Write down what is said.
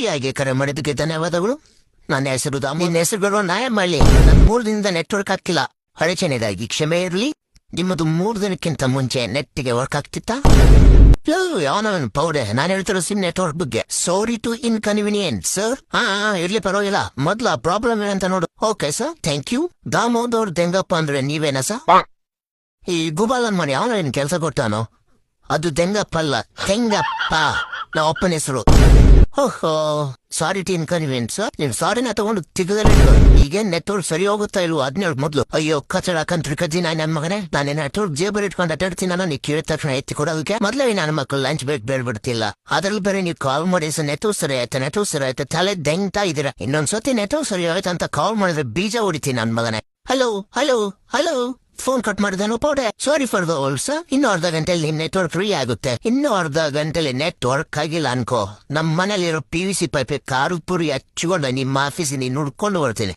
ಫ್ರೀಯಾಗಿ ಕರೆ ಮಾಡಿದ್ದಕ್ಕೆ ಧನ್ಯವಾದಗಳು. ನನ್ನ ಹೆಸರು ದಾಮು. ನಿನ್ನ ಹೆಸರುಗಳು ನ್ಯಾಯ ಮಾಡಲಿ. ನನ್ನ 3 ದಿನದ ನೆಟ್ವರ್ಕ್ ಆಗ್ತಿಲ್ಲ. ಅಡಚಣೆದಾಗಿ ಕ್ಷಮೆ ಇರಲಿ. ನಿಮ್ಮದು 3 ದಿನಕ್ಕಿಂತ ಮುಂಚೆ ನೆಟ್ಟಿಗೆ ವರ್ಕ್ ಆಗ್ತಿತ್ತಾ? ಯಾವನವನ್ ಪೌಡೆ. ನಾನು ಹೇಳ್ತಿರೋ ಸಿಮ್ ನೆಟ್ವರ್ಕ್ ಬಗ್ಗೆ. Sorry to inconvenient sir. ಇರ್ಲಿ ಪರವಾಗಿಲ್ಲ. ಮೊದ್ಲ ಪ್ರಾಬ್ಲಮ್ ಏನಂತ ನೋಡು. Okay sir, thank you. ದಾಮೋದವ್ರ ದೆಂಗಪ್ಪ ಅಂದ್ರೆ ನೀವೇನ ಸರ್? ಈ ಗುಬಾಲನ್ ಮನೆ ಅವನ ಏನ್ ಕೆಲಸ ಕೊಟ್ಟಾನೋ? ಅದು ದೆಂಗಪ್ಪ ಅಲ್ಲ, ತೆಂಗಪ್ಪ. ನಾ ಅಪ್ಪನ ಹೆಸರು. ಓಹೋ, ಸಾರಿ ಟು ಇನ್ಕನ್ವೀನಿಯೆಂಟ್ ಸರ್. ನೀನ್ ಸಾರಿನ ತಗೊಂಡು ತಿಗದಲ್ಲಿ ಈಗೇನ್ ನೆಟ್ವರ್ಕ್ ಸರಿ ಹೋಗುತ್ತಾ ಇಲ್ವೋ ಅದ್ನೇಳು ಮೊದ್ಲು. ಅಯ್ಯೋ ಕಚಡ ಕಂತ್ರಿ ಕಜ್ಜಿ ನನ್ನ ಮಗನೇ. ನಾನೇ ನೆಟ್ವರ್ಕ್ ಜೇಬರ್ ಇಟ್ಕೊಂಡು ಅಡ್ಡಾಡ್ತೀನಿ. ನೀ ಕೇಳಿದ ತಕ್ಷಣ ಎತ್ತಿ ಕೊಡೋದಕ್ಕೆ ಮೊದ್ಲೇ ನನ್ನ ಮಕ್ಕಳು ಲಂಚ್ ಬ್ರೇಕ್ ಬೇಡ್ಬಿಡ್ತಿಲ್ಲ. ಅದ್ರಲ್ಲಿ ಬೇರೆ ನೀವು ಕಾಲ್ ಮಾಡಿ ನೆಟ್ವರ್ಕ್ ಸರಿ ಆಯ್ತು ತಲೆ ದೆಂಗ್ತಾ ಇದೀರ. ಇನ್ನೊಂದ್ಸತಿ ನೆಟ್ವರ್ಕ್ ಸರಿ ಆಯ್ತು ಅಂತ ಕಾಲ್ ಮಾಡಿದ್ರೆ ಬೀಜ ಹೊಡಿತೀನಿ ನನ್ ಮಗನೇ. Hello hello hello. Phone cut ಮಾಡಿದನು ಪೌಡೆ. Sorry for the old sir. ಇನ್ನೂ ಅರ್ಧ ಗಂಟೆಯಲ್ಲಿ ನಿಮ್ ನೆಟ್ವರ್ಕ್ ಫ್ರೀ ಆಗುತ್ತೆ. ಇನ್ನೂ ಅರ್ಧ ಗಂಟೆಯಲ್ಲಿ ನೆಟ್ವರ್ಕ್ ಆಗಿಲ್ಲ ಅನ್ಕೋ. ನಮ್ಮ ಮನೇಲಿರೋ PVC ಪೈಪ್ ಕಾರು ಪುರಿ ಹಚ್ಚಿಕೊಂಡು ನಿಮ್ಮ ಆಫೀಸಿಗೆ ನುಡ್ಕೊಂಡು ಬರ್ತೀನಿ.